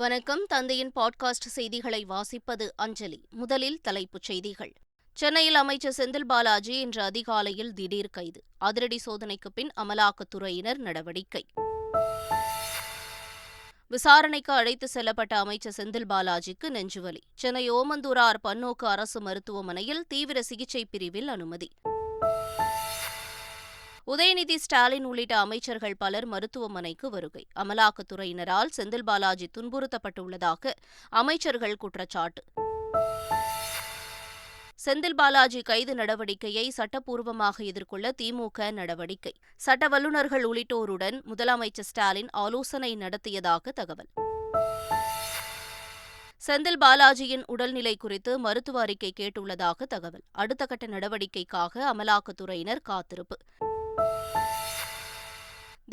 வணக்கம். தந்தையின் பாட்காஸ்ட் செய்திகளை வாசிப்பது அஞ்சலி. முதலில் தலைப்புச் செய்திகள். சென்னையில் அமைச்சர் செந்தில் பாலாஜி இன்று அதிகாலையில் திடீர் கைது. அதிரடி சோதனைக்கு பின் அமலாக்கத்துறையினர் நடவடிக்கை. விசாரணைக்கு அழைத்து செல்லப்பட்ட அமைச்சர் செந்தில் பாலாஜிக்கு நெஞ்சுவலி. சென்னை ஓமந்தூரார் பன்னோக்கு அரசு மருத்துவமனையில் தீவிர சிகிச்சை பிரிவில் அனுமதி. உதயநிதி ஸ்டாலின் உள்ளிட்ட அமைச்சர்கள் பலர் மருத்துவமனைக்கு வருகை. அமலாக்கத்துறையினரால் செந்தில் பாலாஜி துன்புறுத்தப்பட்டுள்ளதாக அமைச்சர்கள் குற்றச்சாட்டு. செந்தில் பாலாஜி கைது நடவடிக்கையை சட்டப்பூர்வமாக எதிர்கொள்ள திமுக நடவடிக்கை. சட்ட வல்லுநர்கள் உள்ளிட்டோருடன் முதலமைச்சர் ஸ்டாலின் ஆலோசனை நடத்தியதாக தகவல். செந்தில் பாலாஜியின் உடல்நிலை குறித்து மருத்துவ அறிக்கை கேட்டுள்ளதாக தகவல். அடுத்த கட்ட நடவடிக்கைக்காக அமலாக்கத்துறையினர் காத்திருப்பு.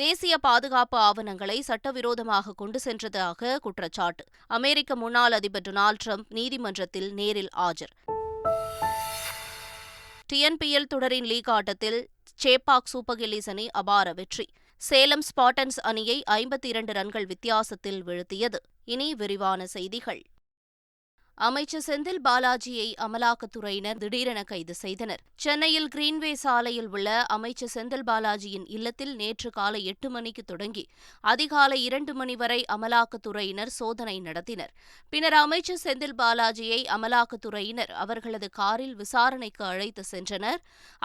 தேசிய பாதுகாப்பு ஆவணங்களை சட்டவிரோதமாக கொண்டு சென்றதாக குற்றச்சாட்டு. அமெரிக்க முன்னாள் அதிபர் டொனால்டு டிரம்ப் நீதிமன்றத்தில் நேரில் ஆஜர். டிஎன்பிஎல் தொடரின் லீக் ஆட்டத்தில் சேப்பாக் சூப்பர் கில்லிஸ் அணி அபார வெற்றி. சேலம் ஸ்பார்டன்ஸ் அணியை 52 ரன்கள் வித்தியாசத்தில் வீழ்த்தியது. இனி விரிவான செய்திகள். அமைச்சர் செந்தில் பாலாஜியை அமலாக்கத்துறையினர் திடீரென கைது செய்தனர். சென்னையில் கிரீன்வே சாலையில் உள்ள அமைச்சர் செந்தில் பாலாஜியின் இல்லத்தில் நேற்று காலை 8 மணிக்கு தொடங்கி அதிகாலை 2 மணி வரை அமலாக்கத்துறையினர் சோதனை நடத்தினர். பின்னர் அமைச்சர் செந்தில் பாலாஜியை அமலாக்கத்துறையினர் அவர்களது காரில் விசாரணைக்கு அழைத்து சென்றனர்.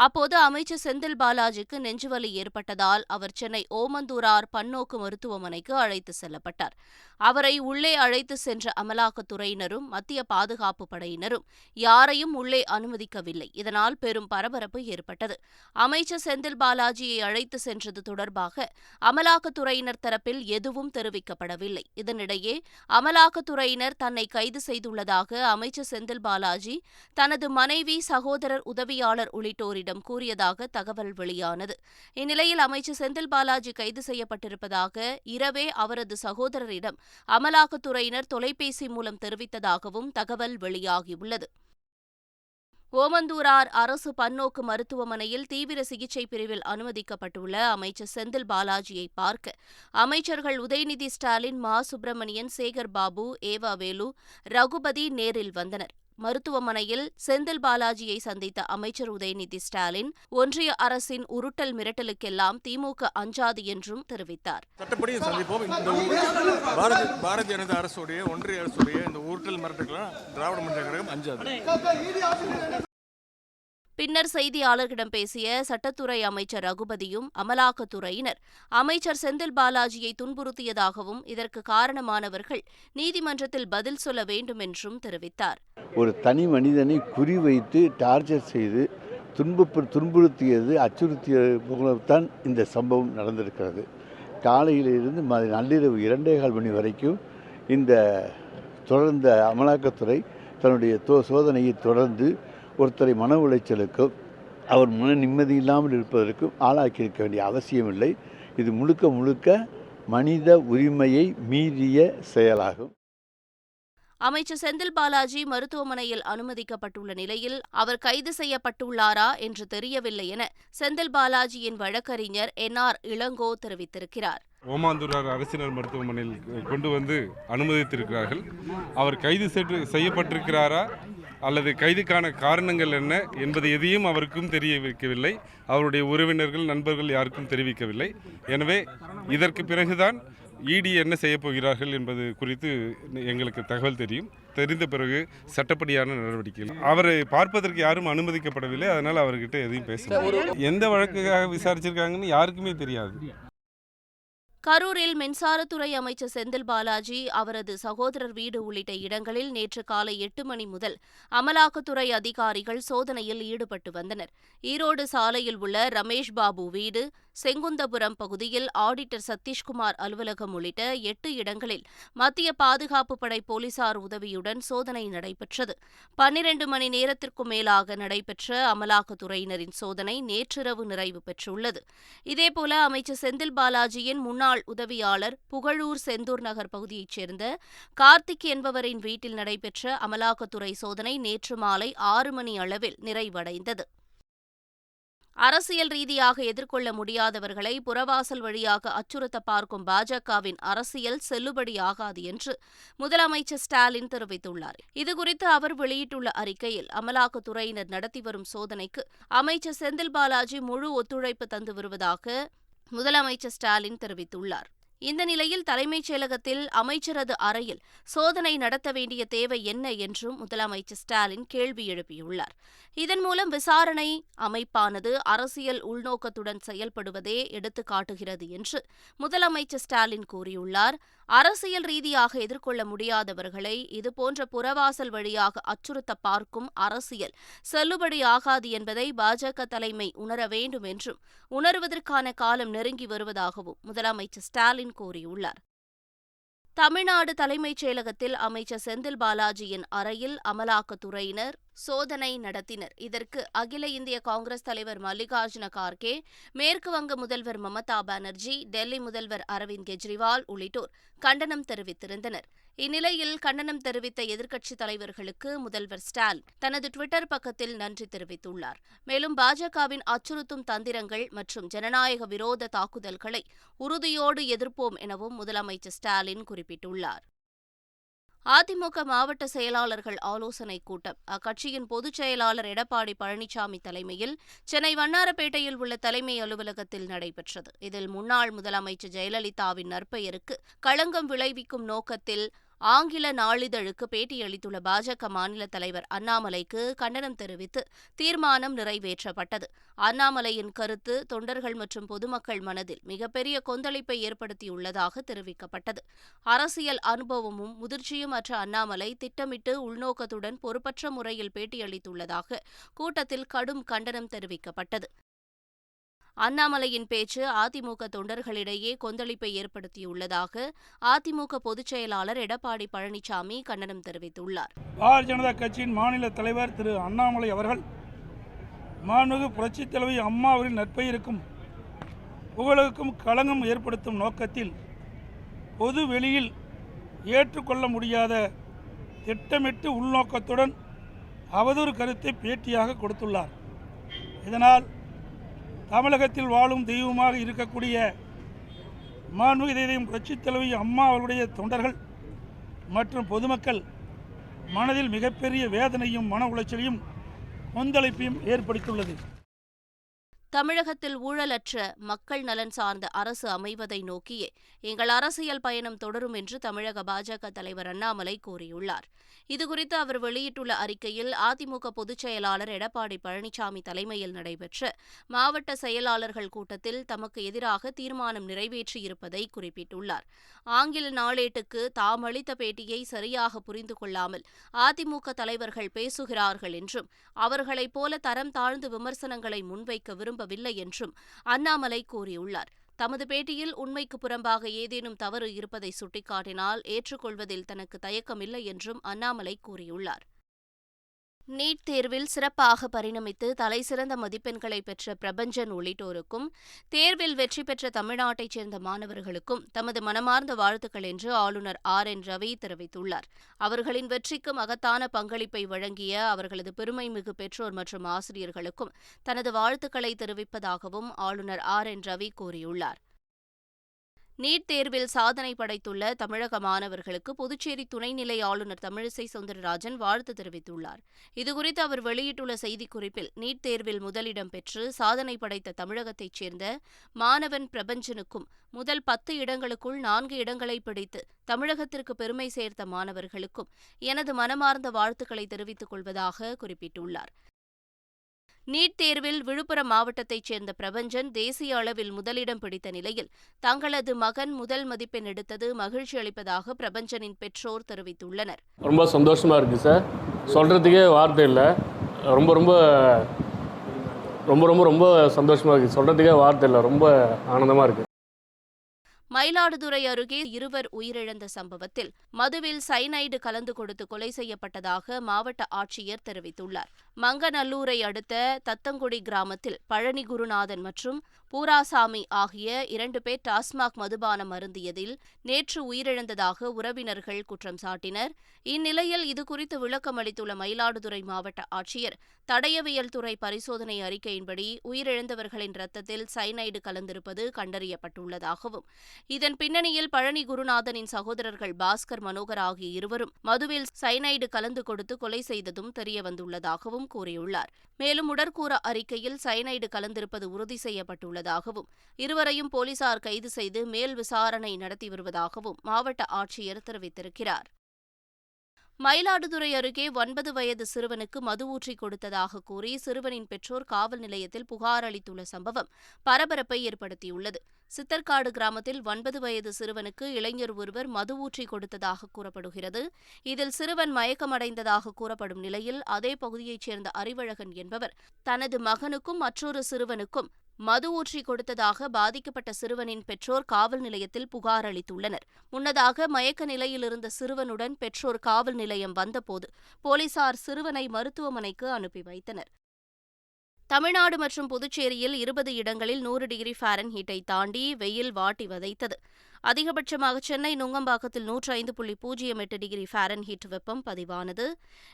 அப்போது அமைச்சர் செந்தில் பாலாஜிக்கு நெஞ்சுவலி ஏற்பட்டதால் அவர் சென்னை ஓமந்தூரார் பன்னோக்கு மருத்துவமனைக்கு அழைத்து செல்லப்பட்டார். அவரை உள்ளே அழைத்து சென்ற அமலாக்கத்துறையினரும் மத்திய பாதுகாப்பு படையினரும் யாரையும் உள்ளே அனுமதிக்கவில்லை. இதனால் பெரும் பரபரப்பு ஏற்பட்டது. அமைச்சர் செந்தில் பாலாஜியை அழைத்து சென்றது தொடர்பாக அமலாக்கத்துறையினர் தரப்பில் எதுவும் தெரிவிக்கப்படவில்லை. இதனிடையே அமலாக்கத்துறையினர் தன்னை கைது செய்துள்ளதாக அமைச்சர் செந்தில் பாலாஜி தனது மனைவி, சகோதரர், உதவியாளர் உள்ளிட்டோரிடம் கூறியதாக தகவல் வெளியானது. இந்நிலையில் அமைச்சர் செந்தில் பாலாஜி கைது செய்யப்பட்டிருப்பதாக இரவே அவரது சகோதரரிடம் அமலாக்கத்துறையினர் தொலைபேசி மூலம் தெரிவித்ததாகவும் தகவல் வெளியாகியுள்ளது. ஓமந்தூரார் அரசு பன்னோக்கு மருத்துவமனையில் தீவிர சிகிச்சை பிரிவில் அனுமதிக்கப்பட்டுள்ள அமைச்சர் செந்தில் பாலாஜியை பார்க்க அமைச்சர்கள் உதயநிதி ஸ்டாலின், மா. சுப்பிரமணியன், சேகர் பாபு, ஏவா வேலு, ரகுபதி நேரில் வந்தனர். மருத்துவமனையில் செந்தில் பாலாஜியை சந்தித்த அமைச்சர் உதயநிதி ஸ்டாலின் ஒன்றிய அரசின் உருட்டல் மிரட்டலுக்கெல்லாம் திமுக அஞ்சாது என்றும் தெரிவித்தார். சட்டப்படி சந்திப்போம். இந்த பாரதிய ஜனதா அரசுடைய, ஒன்றிய அரசுடைய இந்த உருட்டல் மிரட்டலுக்கெல்லாம் திராவிட முன்னேற்ற கழகம் அஞ்சாது. பின்னர் செய்தியாளர்களிடம் பேசிய சட்டத்துறை அமைச்சர் ரகுபதியும் அமலாக்கத்துறையினர் அமைச்சர் செந்தில் பாலாஜியை துன்புறுத்தியதாகவும் இதற்கு காரணமானவர்கள் நீதிமன்றத்தில் பதில் சொல்ல வேண்டும் என்றும் தெரிவித்தார். ஒரு தனி மனிதனை குறிவைத்து டார்ச்சர் செய்து துன்புறுத்தியது, அச்சுறுத்தியதான் இந்த சம்பவம் நடந்திருக்கிறது. காலையிலிருந்து நள்ளிரவு 2:15 மணி வரைக்கும் இந்த தொடர்ந்த அமலாக்கத்துறை தன்னுடைய சோதனையை தொடர்ந்து ஒருத்தரை மன உளைச்சலுக்கும் அவர் மன நிம்மதி இல்லாமல் இருப்பதற்கும் ஆளாக்கியிருக்க வேண்டிய அவசியமில்லை. இது முழுக்க முழுக்க மனித உரிமையை மீறிய செயலாகும். அமைச்சர் செந்தில் பாலாஜி மருத்துவமனையில் அனுமதிக்கப்பட்டுள்ள நிலையில் அவர் கைது செய்யப்பட்டுள்ளாரா என்று தெரியவில்லை என செந்தில் பாலாஜியின் வழக்கறிஞர் NR இளங்கோ தெரிவித்திருக்கிறார். ஓமாந்தூரார் அரசினர் மருத்துவமனையில் கொண்டு வந்து அனுமதித்திருக்கிறார்கள். அவர் கைது செய்யப்பட்டிருக்கிறாரா அல்லது கைதுக்கான காரணங்கள் என்ன என்பது எதையும் அவருக்கும் தெரிய வைக்கவில்லை. அவருடைய உறவினர்கள், நண்பர்கள் யாருக்கும் தெரிவிக்கவில்லை. எனவே இதற்கு பிறகுதான் இடி என்ன செய்ய போகிறார்கள் என்பது குறித்து எங்களுக்கு தகவல் தெரியும். தெரிந்த பிறகு சட்டப்படியான நடவடிக்கைகள். அவரை பார்ப்பதற்கு யாரும் அனுமதிக்கப்படவில்லை. அதனால் அவர்கிட்ட எதையும் பேச எந்த வழக்குக்காக விசாரிச்சிருக்காங்கன்னு யாருக்குமே தெரியாது. கரூரில் மின்சாரத்துறை அமைச்சர் செந்தில் பாலாஜி, அவரது சகோதரர் வீடு உள்ளிட்ட இடங்களில் நேற்று காலை 8 மணி முதல் அமலாக்கத்துறை அதிகாரிகள் சோதனையில் ஈடுபட்டு வந்தனர். ஈரோடு சாலையில் உள்ள ரமேஷ் பாபு வீடு, செங்குந்தபுரம் பகுதியில் ஆடிட்டர் சதீஷ்குமார் அலுவலகம் உள்ளிட்ட 8 இடங்களில் மத்திய பாதுகாப்பு படை போலீசார் உதவியுடன் சோதனை நடைபெற்றது. 12 மணி நேரத்திற்கும் மேலாக நடைபெற்ற அமலாக்கத்துறையினரின் சோதனை நேற்றிரவு நிறைவு பெற்றுள்ளது. இதேபோல அமைச்சர் செந்தில் பாலாஜியின் முன்னாள் உதவியாளர் புகழூர் செந்தூர் நகர் பகுதியைச் சேர்ந்த கார்த்திக் என்பவரின் வீட்டில் நடைபெற்ற அமலாக்கத்துறை சோதனை நேற்று மாலை 6 மணி அளவில் நிறைவடைந்தது. அரசியல் ரீதியாக எதிர்கொள்ள முடியாதவர்களை புறவாசல் வழியாக அச்சுறுத்த பார்க்கும் பாஜகவின் அரசியல் செல்லுபடியாகாது என்று முதலமைச்சர் ஸ்டாலின் தெரிவித்துள்ளார். இதுகுறித்து அவர் வெளியிட்டுள்ள அறிக்கையில், அமலாக்கத்துறையினர் நடத்தி வரும் சோதனைக்கு அமைச்சர் செந்தில் பாலாஜி முழு ஒத்துழைப்பு தந்து வருவதாக முதலமைச்சர் ஸ்டாலின் தெரிவித்துள்ளார். இந்த நிலையில் தலைமைச் செயலகத்தில் அமைச்சரது அறையில் சோதனை நடத்த வேண்டிய தேவை என்ன என்றும் முதலமைச்சர் ஸ்டாலின் கேள்வி எழுப்பியுள்ளார். இதன் மூலம் விசாரணை அமைப்பானது அரசியல் உள்நோக்கத்துடன் செயல்படுவதே எடுத்துக்காட்டுகிறது என்று முதலமைச்சர் ஸ்டாலின் கூறியுள்ளார். அரசியல் ரீதியாக எதிர்கொள்ள முடியாதவர்களை இதுபோன்ற புறவாசல் வழியாக அச்சுறுத்த பார்க்கும் அரசியல் செல்லுபடியாகாது என்பதை பாஜக தலைமை உணர வேண்டும் என்றும் உணர்வதற்கான காலம் நெருங்கி வருவதாகவும் முதலமைச்சர் ஸ்டாலின் கூறியுள்ளார். தமிழ்நாடு தலைமைச் செயலகத்தில் அமைச்சர் செந்தில் பாலாஜியின் அறையில் அமலாக்கத்துறையினர் சோதனை நடத்தினர். இதற்கு அகில இந்திய காங்கிரஸ் தலைவர் மல்லிகார்ஜுன கார்கே, மேற்கு வங்க முதல்வர் மமதா பானர்ஜி, டெல்லி முதல்வர் அரவிந்த் கெஜ்ரிவால் உள்ளிட்டோர் கண்டனம் தெரிவித்திருந்தனர். இந்நிலையில் கண்டனம் தெரிவித்த எதிர்க்கட்சித் தலைவர்களுக்கு முதல்வர் ஸ்டாலின் தனது டுவிட்டர் பக்கத்தில் நன்றி தெரிவித்துள்ளார். மேலும் பாஜகவின் அச்சுறுத்தும் தந்திரங்கள் மற்றும் ஜனநாயக விரோத தாக்குதல்களை உறுதியோடு எதிர்ப்போம் எனவும் முதலமைச்சர் ஸ்டாலின் குறிப்பிட்டுள்ளார். அதிமுக மாவட்ட செயலாளர்கள் ஆலோசனைக் கூட்டம் அக்கட்சியின் பொதுச் செயலாளர் எடப்பாடி பழனிசாமி தலைமையில் சென்னை வண்ணாரப்பேட்டையில் உள்ள தலைமை அலுவலகத்தில் நடைபெற்றது. இதில் முன்னாள் முதலமைச்சர் ஜெயலலிதாவின் நற்பெயருக்கு களங்கம் விளைவிக்கும் நோக்கத்தில் ஆங்கில நாளிதழுக்கு பேட்டியளித்துள்ள பாஜக மாநில தலைவர் அண்ணாமலைக்கு கண்டனம் தெரிவித்து தீர்மானம் நிறைவேற்றப்பட்டது. அண்ணாமலையின் கருத்து தொண்டர்கள் மற்றும் பொதுமக்கள் மனதில் மிகப்பெரிய கொந்தளிப்பை ஏற்படுத்தியுள்ளதாக தெரிவிக்கப்பட்டது. அரசியல் அனுபவமும் முதிர்ச்சியும் அற்ற அண்ணாமலை திட்டமிட்டு உள்நோக்கத்துடன் பொறுப்பற்ற முறையில் பேட்டியளித்துள்ளதாக கூட்டத்தில் கடும் கண்டனம் தெரிவிக்கப்பட்டது. அண்ணாமலையின் பேச்சு அதிமுக தொண்டர்களிடையே கொந்தளிப்பை ஏற்படுத்தியுள்ளதாக அதிமுக பொதுச் செயலாளர் எடப்பாடி பழனிசாமி கண்டனம் தெரிவித்துள்ளார். பாரதிய ஜனதா கட்சியின் மாநில தலைவர் திரு அண்ணாமலை அவர்கள் மாண்புமிகு புரட்சித் தலைவி அம்மா அவரின் நற்பெயருக்கும் புகழுக்கும் களங்கம் ஏற்படுத்தும் நோக்கத்தில் பொது வெளியில் ஏற்றுக்கொள்ள முடியாத திட்டமிட்டு உள்நோக்கத்துடன் அவதூறு கருத்தை பேட்டியாக கொடுத்துள்ளார். இதனால் தமிழகத்தில் வாழும் தெய்வமாக இருக்கக்கூடிய மாண்புமிகு தெய்வம் புரட்சித் தலைவி அம்மா அவருடைய தொண்டர்கள் மற்றும் பொதுமக்கள் மனதில் மிகப்பெரிய வேதனையும் மன உளைச்சலையும் கொந்தளிப்பையும் ஏற்படுத்தியுள்ளது. தமிழகத்தில் ஊழலற்ற மக்கள் நலன் சார்ந்த அரசு அமைவதை நோக்கியே எங்கள் அரசியல் பயணம் தொடரும் என்று தமிழக பாஜக தலைவர் அண்ணாமலை கூறியுள்ளார். இதுகுறித்து அவர் வெளியிட்டுள்ள அறிக்கையில், அதிமுக பொதுச் செயலாளர் எடப்பாடி பழனிசாமி தலைமையில் நடைபெற்ற மாவட்ட செயலாளர்கள் கூட்டத்தில் தமக்கு எதிராக தீர்மானம் நிறைவேற்றியிருப்பதை குறிப்பிட்டுள்ளார். ஆங்கில நாளேட்டுக்கு தாம் அளித்த பேட்டியை சரியாக புரிந்து கொள்ளாமல் அதிமுக தலைவர்கள் பேசுகிறார்கள் என்றும் அவர்களைப் போல தரம் தாழ்ந்து விமர்சனங்களை முன்வைக்க விரும்பவில்லை என்றும் அண்ணாமலை கூறியுள்ளார். தமது பேட்டியில் உண்மைக்கு புறம்பாக ஏதேனும் தவறு இருப்பதை சுட்டிக்காட்டினால் ஏற்றுக்கொள்வதில் தனக்கு தயக்கமில்லை என்றும் அண்ணாமலை கூறியுள்ளார். நீட் தேர்வில் சிறப்பாக பரிணமித்து தலைசிறந்த மதிப்பெண்களை பெற்ற பிரபஞ்சன் உள்ளிட்டோருக்கும் தேர்வில் வெற்றி பெற்ற தமிழ்நாட்டைச் சேர்ந்த மாணவர்களுக்கும் தமது மனமார்ந்த வாழ்த்துக்கள் என்று ஆளுநர் RN ரவி தெரிவித்துள்ளார். அவர்களின் வெற்றிக்கு மகத்தான பங்களிப்பை வழங்கிய அவர்களது பெருமைமிகு பெற்றோர் மற்றும் ஆசிரியர்களுக்கும் தனது வாழ்த்துக்களை தெரிவிப்பதாகவும் ஆளுநர் RN ரவி கூறியுள்ளார். நீட் தேர்வில் சாதனை படைத்துள்ள தமிழக மாணவர்களுக்கு புதுச்சேரி துணைநிலை ஆளுநர் தமிழிசை சவுந்தரராஜன் வாழ்த்து தெரிவித்துள்ளார். இதுகுறித்து அவர் வெளியிட்டுள்ள செய்திக்குறிப்பில், நீட் தேர்வில் முதலிடம் பெற்று சாதனை படைத்த தமிழகத்தைச் சேர்ந்த மாணவன் பிரபஞ்சனுக்கும் முதல் 10 இடங்களுக்குள் 4 இடங்களை பிடித்து தமிழகத்திற்கு பெருமை சேர்த்த மாணவர்களுக்கும் எனது மனமார்ந்த வாழ்த்துக்களை தெரிவித்துக் கொள்வதாக குறிப்பிட்டுள்ளார். நீட் தேர்வில் விழுப்புரம் மாவட்டத்தைச் சேர்ந்த பிரபஞ்சன் தேசிய அளவில் முதலிடம் பிடித்த நிலையில் தங்களது மகன் முதல் மதிப்பெண் எடுத்தது மகிழ்ச்சி அளிப்பதாக பிரபஞ்சனின் பெற்றோர் தெரிவித்துள்ளனர். ரொம்ப சந்தோஷமா இருக்கு சார், சொல்றதுக்கே வார்த்தை இல்லை. ரொம்ப ரொம்ப ரொம்ப ரொம்ப ரொம்ப சந்தோஷமா இருக்கு, சொல்றதுக்கே வார்த்தை இல்லை. ரொம்ப ஆனந்தமா இருக்கு. மயிலாடுதுறை அருகே இருவர் உயிரிழந்த சம்பவத்தில் மதுவில் சைனைடு கலந்து கொடுத்து கொலை செய்யப்பட்டதாக மாவட்ட ஆட்சியர் தெரிவித்துள்ளார். மங்கநல்லூரை அடுத்த தத்தங்குடி கிராமத்தில் பழனி குருநாதன் மற்றும் பூராசாமி ஆகிய 2 பேர் டாஸ்மாக் மதுபானம் அருந்தியதில் நேற்று உயிரிழந்ததாக உறவினர்கள் குற்றம் சாட்டினர். இந்நிலையில் இதுகுறித்து விளக்கம் அளித்துள்ள மயிலாடுதுறை மாவட்ட ஆட்சியர், தடயவியல் துறை பரிசோதனை அறிக்கையின்படி உயிரிழந்தவர்களின் ரத்தத்தில் சயனைடு கலந்திருப்பது கண்டறியப்பட்டுள்ளதாகவும், இதன் பின்னணியில் பழனி குருநாதனின் சகோதரர்கள் பாஸ்கர், மனோகர் ஆகிய இருவரும் மதுவில் சயனைடு கலந்து கொடுத்து கொலை செய்ததும் தெரியவந்துள்ளதாகவும் கூறியுள்ளார். மேலும் உடற்கூற அறிக்கையில் சயனைடு கலந்திருப்பது உறுதி செய்யப்பட்டுள்ளதாகவும், இருவரையும் போலீசார் கைது செய்து மேல் விசாரணை நடத்தி வருவதாகவும் மாவட்ட ஆட்சியர் தெரிவித்திருக்கிறார். மயிலாடுதுறை அருகே 9 வயது சிறுவனுக்கு மது ஊற்றி கொடுத்ததாக கூறி சிறுவனின் பெற்றோர் காவல் நிலையத்தில் புகார் அளித்துள்ள சம்பவம் பரபரப்பை ஏற்படுத்தியுள்ளது. சித்தர்காடு கிராமத்தில் 9 வயது சிறுவனுக்கு இளைஞர் ஒருவர் மது ஊற்றி கொடுத்ததாக கூறப்படுகிறது. இதில் சிறுவன் மயக்கமடைந்ததாக கூறப்படும் நிலையில் அதே பகுதியைச் சேர்ந்த அறிவழகன் என்பவர் தனது மகனுக்கும் மற்றொரு சிறுவனுக்கும் மது ஊற்றி கொடுத்ததாக பாதிக்கப்பட்ட சிறுவனின் பெற்றோர் காவல் நிலையத்தில் புகார் அளித்துள்ளனர். முன்னதாக மயக்க நிலையில் இருந்த சிறுவனுடன் பெற்றோர் காவல் நிலையம் வந்தபோது போலீசார் சிறுவனை மருத்துவமனைக்கு அனுப்பி வைத்தனர். தமிழ்நாடு மற்றும் புதுச்சேரியில் 20 இடங்களில் 100 டிகிரி ஃபாரன்ஹீட்டை தாண்டி வெயில் வாட்டி வதைத்தது. அதிகபட்சமாக சென்னை நுங்கம்பாக்கத்தில் 105.08 டிகிரி ஃபாரன்ஹீட் வெப்பம் பதிவானது.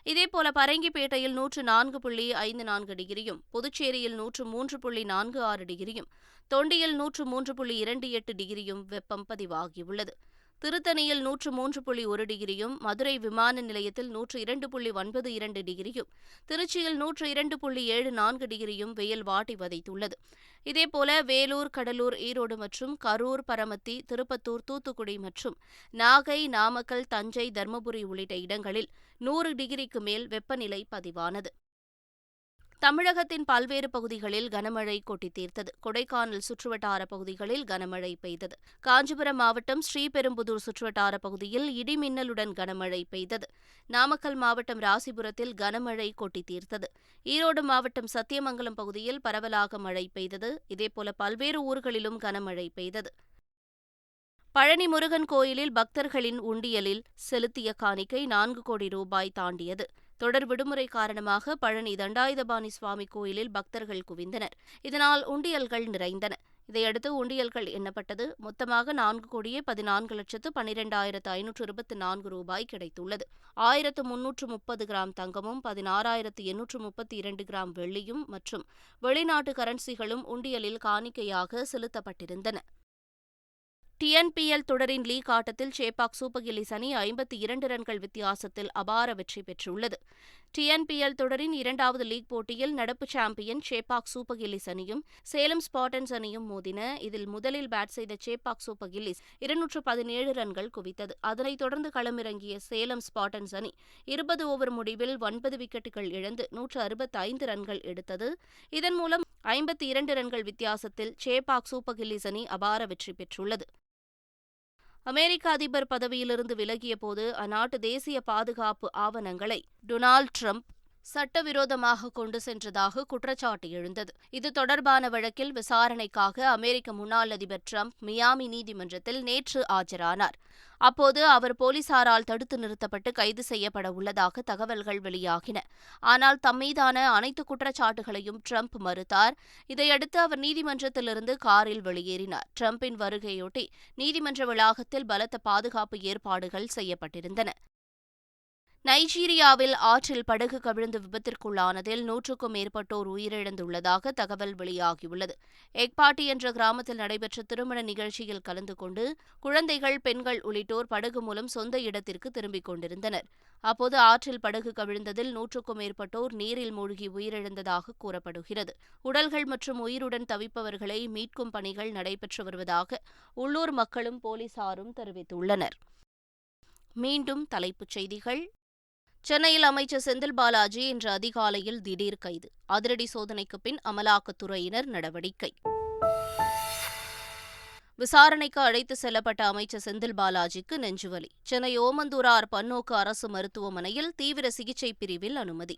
இதேபோல பரங்கிப்பேட்டையில் 104.54 டிகிரியும், புதுச்சேரியில் 103.46 டிகிரியும், தொண்டியில் 103.28 டிகிரியும் வெப்பம் பதிவாகியுள்ளது. திருத்தணியில் 103.1 டிகிரியும், மதுரை விமான நிலையத்தில் 102.92 டிகிரியும், திருச்சியில் 102.74 டிகிரியும் வெயில் வாட்டி வதைத்துள்ளது. இதேபோல வேலூர், கடலூர், ஈரோடு மற்றும் கரூர், பரமத்தி, திருப்பத்தூர், தூத்துக்குடி மற்றும் நாகை, நாமக்கல், தஞ்சை, தர்மபுரி உள்ளிட்ட இடங்களில் 100 டிகிரிக்கு மேல் வெப்பநிலை பதிவானது. தமிழகத்தின் பல்வேறு பகுதிகளில் கனமழை கொட்டி தீர்த்தது. கொடைக்கானல் சுற்றுவட்டார பகுதிகளில் கனமழை பெய்தது. காஞ்சிபுரம் மாவட்டம் ஸ்ரீபெரும்புதூர் சுற்றுவட்டார பகுதியில் இடிமின்னலுடன் கனமழை பெய்தது. நாமக்கல் மாவட்டம் ராசிபுரத்தில் கனமழை கொட்டி தீர்த்தது. ஈரோடு மாவட்டம் சத்தியமங்கலம் பகுதியில் பரவலாக மழை பெய்தது. இதேபோல பல்வேறு ஊர்களிலும் கனமழை பெய்தது. பழனி முருகன் கோயிலில் பக்தர்களின் உண்டியலில் செலுத்திய காணிக்கை 4 கோடி ரூபாய் தாண்டியது. தொடர் விடுமுறை காரணமாக பழனி தண்டாயுதபாணி சுவாமி கோயிலில் பக்தர்கள் குவிந்தனர். இதனால் உண்டியல்கள் நிறைந்தன. இதையடுத்து உண்டியல்கள் எண்ணப்பட்டது. மொத்தமாக 4,14,12,524 ரூபாய் கிடைத்துள்ளது. 1,330 கிராம் தங்கமும் 16,832 கிராம் வெள்ளியும் மற்றும் வெளிநாட்டு கரன்சிகளும் உண்டியலில் காணிக்கையாக செலுத்தப்பட்டிருந்தன. TNPL தொடரின் லீக் ஆட்டத்தில் சேப்பாக் சூப்பர் கில்லிஸ் அணி 52 ரன்கள் வித்தியாசத்தில் அபார வெற்றி பெற்றுள்ளது. TNPL தொடரின் 2வது லீக் போட்டியில் நடப்பு சாம்பியன் சேப்பாக் சூப்பர் கில்லிஸ் அணியும் சேலம் ஸ்பார்டன்ஸ் அணியும் மோதின. இதில் முதலில் பேட் செய்த சேப்பாக் சூப்பர் கில்லிஸ் 217 ரன்கள் குவித்தது. அதனைத் தொடர்ந்து களமிறங்கிய சேலம் ஸ்பார்டன்ஸ் அணி 20 ஓவர் முடிவில் 9 விக்கெட்டுகள் இழந்து 165 ரன்கள் எடுத்தது. இதன் மூலம் 52 ரன்கள் வித்தியாசத்தில் சேப்பாக் சூப்பர் கில்லிஸ் அணி அபார வெற்றி பெற்றுள்ளது. அமெரிக்க அதிபர் பதவியிலிருந்து விலகியபோது அந்நாட்டு தேசிய பாதுகாப்பு ஆவணங்களை டொனால்ட் ட்ரம்ப் சட்டவிரோதமாக கொண்டு சென்றதாக குற்றச்சாட்டு எழுந்தது. இது தொடர்பான வழக்கில் விசாரணைக்காக அமெரிக்க முன்னாள் அதிபர் ட்ரம்ப் மியாமி நீதிமன்றத்தில் நேற்று ஆஜரானார். அப்போது அவர் போலீசாரால் தடுத்து நிறுத்தப்பட்டு கைது செய்யப்பட உள்ளதாக தகவல்கள் வெளியாகின. ஆனால் தம்மீதான அனைத்து குற்றச்சாட்டுகளையும் ட்ரம்ப் மறுத்தார். இதையடுத்து அவர் நீதிமன்றத்திலிருந்து காரில் வெளியேறினார். ட்ரம்பின் வருகையொட்டி நீதிமன்ற வளாகத்தில் பலத்த பாதுகாப்பு ஏற்பாடுகள் செய்யப்பட்டிருந்தன. நைஜீரியாவில் ஆற்றில் படகு கவிழ்ந்து விபத்திற்குள்ளானதில் 100க்கும் மேற்பட்டோர் உயிரிழந்துள்ளதாக தகவல் வெளியாகியுள்ளது. எக்பாட்டி என்ற கிராமத்தில் நடைபெற்ற திருமண நிகழ்ச்சியில் கலந்து கொண்டு குழந்தைகள், பெண்கள் உள்ளிட்டோர் படகு மூலம் சொந்த இடத்திற்கு திரும்பிக் கொண்டிருந்தனர். அப்போது ஆற்றில் படகு கவிழ்ந்ததில் 100க்கும் மேற்பட்டோர் நீரில் மூழ்கி உயிரிழந்ததாக கூறப்படுகிறது. உடல்கள் மற்றும் உயிருடன் தவிப்பவர்களை மீட்கும் பணிகள் நடைபெற்று வருவதாக உள்ளூர் மக்களும் போலீசாரும் தெரிவித்துள்ளனர். மீண்டும் தலைப்புச் செய்திகள். சென்னையில் அமைச்சர் செந்தில் பாலாஜி இன்று அதிகாலையில் திடீர் கைது. அதிரடி சோதனைக்கு பின் அமலாக்கத்துறையினர் நடவடிக்கை. விசாரணைக்கு அழைத்து செல்லப்பட்ட அமைச்சர் செந்தில் பாலாஜிக்கு நெஞ்சுவலி. சென்னை ஓமந்தூரார் பன்னோக்கு அரசு மருத்துவமனையில் தீவிர சிகிச்சை பிரிவில் அனுமதி.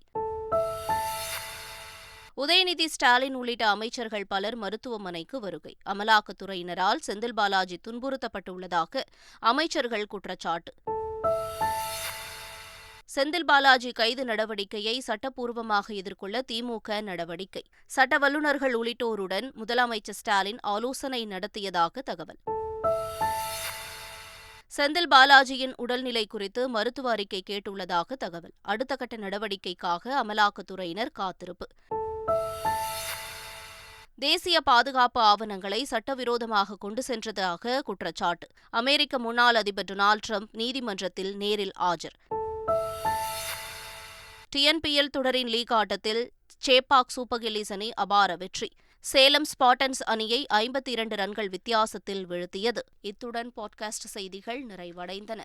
உதயநிதி ஸ்டாலின் உள்ளிட்ட அமைச்சர்கள் பலர் மருத்துவமனைக்கு வருகை. அமலாக்கத்துறையினரால் செந்தில் பாலாஜி துன்புறுத்தப்பட்டுள்ளதாக அமைச்சர்கள் குற்றச்சாட்டு. செந்தில் பாலாஜி கைது நடவடிக்கையை சட்டப்பூர்வமாக எதிர்கொள்ள திமுக நடவடிக்கை. சட்ட வல்லுநர்கள் உள்ளிட்டோருடன் முதலமைச்சர் ஸ்டாலின் ஆலோசனை நடத்தியதாக தகவல். செந்தில் பாலாஜியின் உடல்நிலை குறித்து மருத்துவ அறிக்கை கேட்டுள்ளதாக தகவல். அடுத்த கட்ட நடவடிக்கைக்காக அமலாக்கத்துறையினர் காத்திருப்பு. தேசிய பாதுகாப்பு ஆவணங்களை சட்டவிரோதமாக கொண்டு சென்றதாக குற்றச்சாட்டு. அமெரிக்க முன்னாள் அதிபர் டொனால்டு டிரம்ப் நீதிமன்றத்தில் நேரில் ஆஜர். TNPL தொடரின் லீக் ஆட்டத்தில் சேப்பாக் சூப்பர் கில்லிஸ் அணி அபார வெற்றி. சேலம் ஸ்பாட்டன்ஸ் அணியை 52 ரன்கள் வித்தியாசத்தில் வீழ்த்தியது. இத்துடன் பாட்காஸ்ட் செய்திகள் நிறைவடைந்தன.